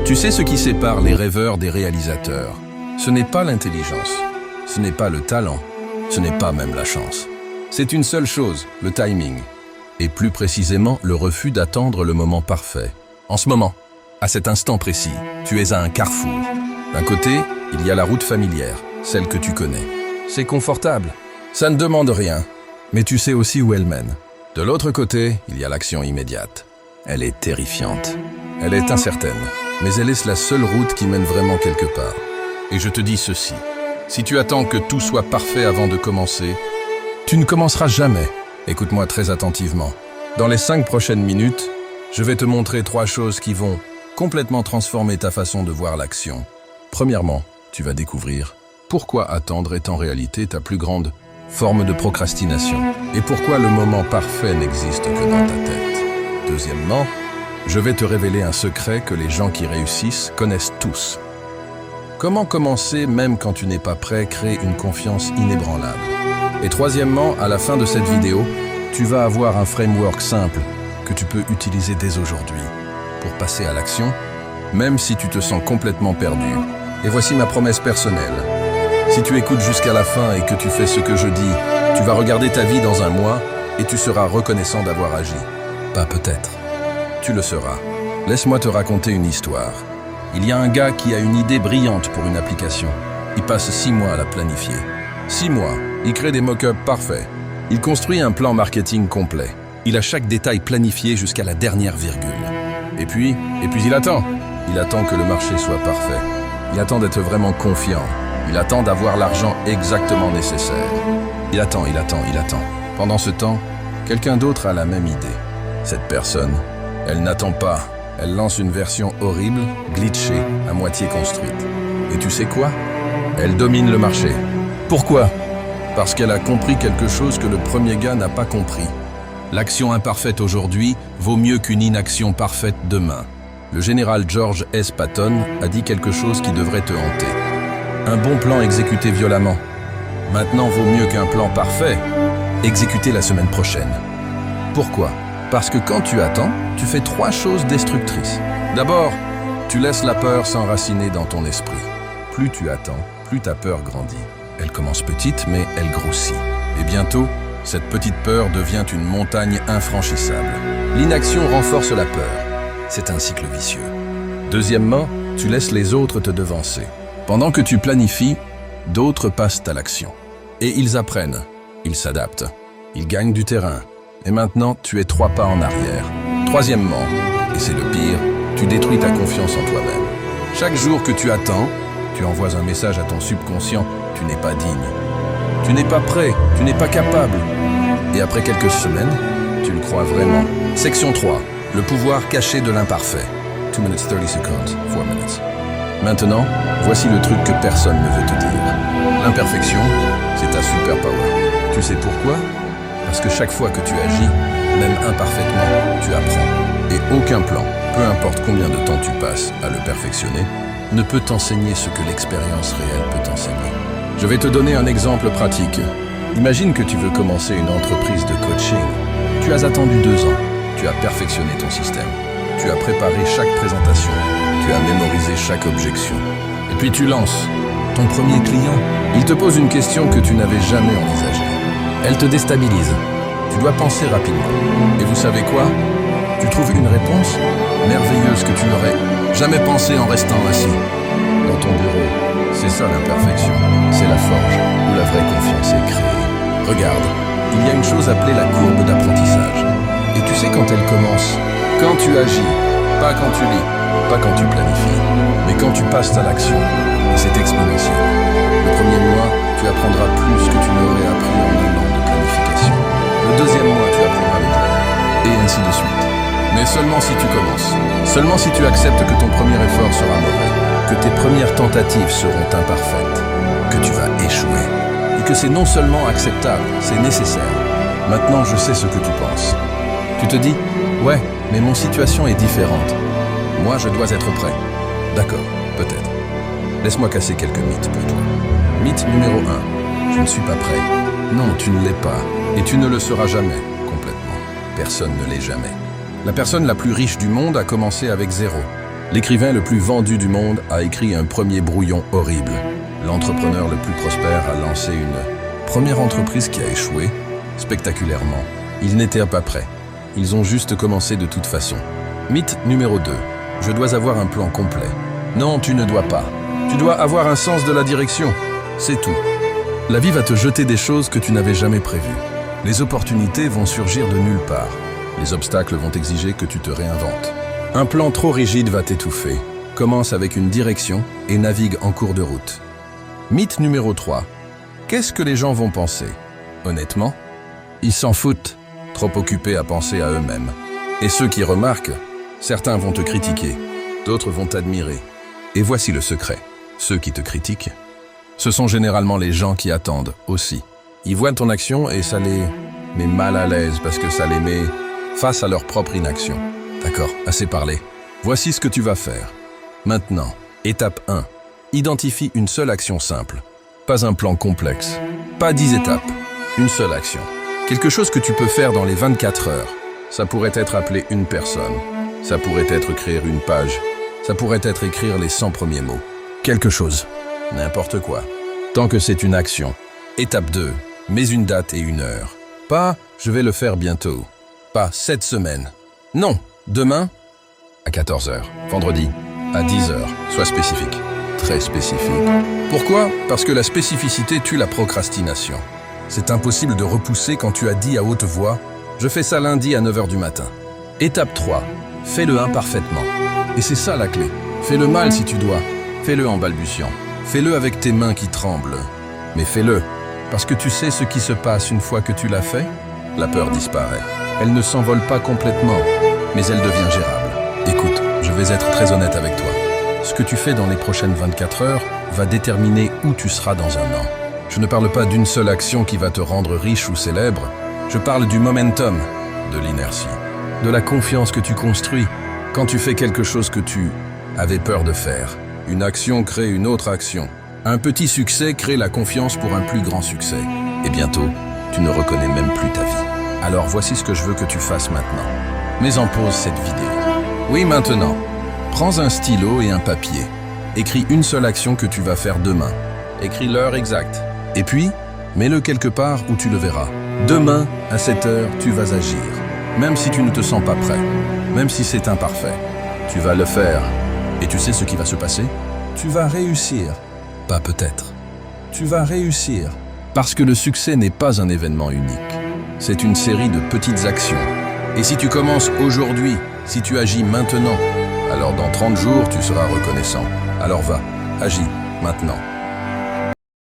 Tu sais ce qui sépare les rêveurs des réalisateurs. Ce n'est pas l'intelligence, ce n'est pas le talent, ce n'est pas même la chance. C'est une seule chose, le timing. Et plus précisément, le refus d'attendre le moment parfait. En ce moment, à cet instant précis, tu es à un carrefour. D'un côté, il y a la route familière, celle que tu connais. C'est confortable, ça ne demande rien, mais tu sais aussi où elle mène. De l'autre côté, il y a l'action immédiate. Elle est terrifiante. Elle est incertaine, mais elle est la seule route qui mène vraiment quelque part. Et je te dis ceci, si tu attends que tout soit parfait avant de commencer, tu ne commenceras jamais. Écoute-moi très attentivement. Dans les 5 prochaines minutes, je vais te montrer 3 choses qui vont complètement transformer ta façon de voir l'action. Premièrement, tu vas découvrir pourquoi attendre est en réalité ta plus grande forme de procrastination et pourquoi le moment parfait n'existe que dans ta tête. Deuxièmement, je vais te révéler un secret que les gens qui réussissent connaissent tous. Comment commencer même quand tu n'es pas prêt, créer une confiance inébranlable. Et troisièmement, à la fin de cette vidéo, tu vas avoir un framework simple que tu peux utiliser dès aujourd'hui pour passer à l'action, même si tu te sens complètement perdu. Et voici ma promesse personnelle. Si tu écoutes jusqu'à la fin et que tu fais ce que je dis, tu vas regarder ta vie dans un mois et tu seras reconnaissant d'avoir agi. Pas peut-être. Tu le seras. Laisse-moi te raconter une histoire. Il y a un gars qui a une idée brillante pour une application. Il passe 6 mois à la planifier. 6 mois, il crée des mock-ups parfaits. Il construit un plan marketing complet. Il a chaque détail planifié jusqu'à la dernière virgule. Et puis il attend. Il attend que le marché soit parfait. Il attend d'être vraiment confiant. Il attend d'avoir l'argent exactement nécessaire. Il attend. Pendant ce temps, quelqu'un d'autre a la même idée. Cette personne, elle n'attend pas. Elle lance une version horrible, glitchée, à moitié construite. Et tu sais quoi? Elle domine le marché. Pourquoi? Parce qu'elle a compris quelque chose que le premier gars n'a pas compris. L'action imparfaite aujourd'hui vaut mieux qu'une inaction parfaite demain. Le général George S. Patton a dit quelque chose qui devrait te hanter. Un bon plan exécuté violemment. Maintenant vaut mieux qu'un plan parfait, exécuté la semaine prochaine. Pourquoi? Parce que quand tu attends, tu fais 3 choses destructrices. D'abord, tu laisses la peur s'enraciner dans ton esprit. Plus tu attends, plus ta peur grandit. Elle commence petite, mais elle grossit. Et bientôt, cette petite peur devient une montagne infranchissable. L'inaction renforce la peur. C'est un cycle vicieux. Deuxièmement, tu laisses les autres te devancer. Pendant que tu planifies, d'autres passent à l'action. Et ils apprennent, ils s'adaptent, ils gagnent du terrain. Et maintenant, tu es 3 pas en arrière. Troisièmement, et c'est le pire, tu détruis ta confiance en toi-même. Chaque jour que tu attends, tu envoies un message à ton subconscient, tu n'es pas digne. Tu n'es pas prêt, tu n'es pas capable. Et après quelques semaines, tu le crois vraiment. Section 3, le pouvoir caché de l'imparfait. 2 minutes 30 seconds, 4 minutes. Maintenant, voici le truc que personne ne veut te dire. L'imperfection, c'est ta super power. Tu sais pourquoi? Parce que chaque fois que tu agis, même imparfaitement, tu apprends. Et aucun plan, peu importe combien de temps tu passes à le perfectionner, ne peut t'enseigner ce que l'expérience réelle peut t'enseigner. Je vais te donner un exemple pratique. Imagine que tu veux commencer une entreprise de coaching. Tu as attendu 2 ans. Tu as perfectionné ton système. Tu as préparé chaque présentation. Tu as mémorisé chaque objection. Et puis tu lances ton premier client. Il te pose une question que tu n'avais jamais envisagée. Elle te déstabilise. Tu dois penser rapidement. Et vous savez quoi? Tu trouves une réponse merveilleuse que tu n'aurais jamais pensé en restant assis. Dans ton bureau, c'est ça l'imperfection. C'est la forge où la vraie confiance est créée. Regarde, il y a une chose appelée la courbe d'apprentissage. Et tu sais quand elle commence? Quand tu agis, pas quand tu lis, pas quand tu planifies, mais quand tu passes à l'action. Et c'est exponentiel. Le premier mois, tu apprendras plus que tu n'aurais appris en 1 an de planification. Le deuxième mois, tu apprendras le plan. Et ainsi de suite. Mais seulement si tu commences. Seulement si tu acceptes que ton premier effort sera mauvais. Que tes premières tentatives seront imparfaites. Que tu vas échouer. Et que c'est non seulement acceptable, c'est nécessaire. Maintenant, je sais ce que tu penses. Tu te dis, ouais, mais mon situation est différente. Moi, je dois être prêt. D'accord, peut-être. Laisse-moi casser quelques mythes pour toi. Mythe numéro 1. Je ne suis pas prêt. Non, tu ne l'es pas. Et tu ne le seras jamais, complètement. Personne ne l'est jamais. La personne la plus riche du monde a commencé avec 0. L'écrivain le plus vendu du monde a écrit un premier brouillon horrible. L'entrepreneur le plus prospère a lancé une première entreprise qui a échoué spectaculairement. Ils n'étaient pas prêts. Ils ont juste commencé de toute façon. Mythe numéro 2. Je dois avoir un plan complet. Non, tu ne dois pas. Tu dois avoir un sens de la direction. C'est tout. La vie va te jeter des choses que tu n'avais jamais prévues. Les opportunités vont surgir de nulle part. Les obstacles vont exiger que tu te réinventes. Un plan trop rigide va t'étouffer. Commence avec une direction et navigue en cours de route. Mythe numéro 3. Qu'est-ce que les gens vont penser? Honnêtement, ils s'en foutent, trop occupés à penser à eux-mêmes. Et ceux qui remarquent, certains vont te critiquer, d'autres vont t'admirer. Et voici le secret. Ceux qui te critiquent, ce sont généralement les gens qui attendent aussi. Ils voient ton action et ça les met mal à l'aise parce que ça les met face à leur propre inaction. D'accord, assez parlé. Voici ce que tu vas faire. Maintenant, étape 1. Identifie une seule action simple. Pas un plan complexe. Pas 10 étapes. Une seule action. Quelque chose que tu peux faire dans les 24 heures. Ça pourrait être appeler une personne. Ça pourrait être créer une page. Ça pourrait être écrire les 100 premiers mots. Quelque chose. N'importe quoi. Tant que c'est une action. Étape 2. Mets une date et une heure. Pas « je vais le faire bientôt ». Pas « cette semaine ». Non, demain à 14 heures. Vendredi à 10 heures. Sois spécifique. Très spécifique. Pourquoi? Parce que la spécificité tue la procrastination. C'est impossible de repousser quand tu as dit à haute voix « je fais ça lundi à 9 heures du matin ». Étape 3. Fais-le imparfaitement. Et c'est ça la clé. Fais-le mal si tu dois. Fais-le en balbutiant. Fais-le avec tes mains qui tremblent. Mais fais-le. Parce que tu sais ce qui se passe une fois que tu l'as fait? La peur disparaît. Elle ne s'envole pas complètement, mais elle devient gérable. Écoute, je vais être très honnête avec toi. Ce que tu fais dans les prochaines 24 heures va déterminer où tu seras dans un an. Je ne parle pas d'une seule action qui va te rendre riche ou célèbre. Je parle du momentum, de l'inertie, de la confiance que tu construis quand tu fais quelque chose que tu avais peur de faire. Une action crée une autre action. Un petit succès crée la confiance pour un plus grand succès. Et bientôt, tu ne reconnais même plus ta vie. Alors voici ce que je veux que tu fasses maintenant. Mets en pause cette vidéo. Oui, maintenant. Prends un stylo et un papier. Écris une seule action que tu vas faire demain. Écris l'heure exacte. Et puis, mets-le quelque part où tu le verras. Demain, à 7 heures, tu vas agir. Même si tu ne te sens pas prêt. Même si c'est imparfait. Tu vas le faire. Et tu sais ce qui va se passer? Tu vas réussir. Pas peut-être. Tu vas réussir. Parce que le succès n'est pas un événement unique. C'est une série de petites actions. Et si tu commences aujourd'hui, si tu agis maintenant, alors dans 30 jours, tu seras reconnaissant. Alors va, agis, maintenant.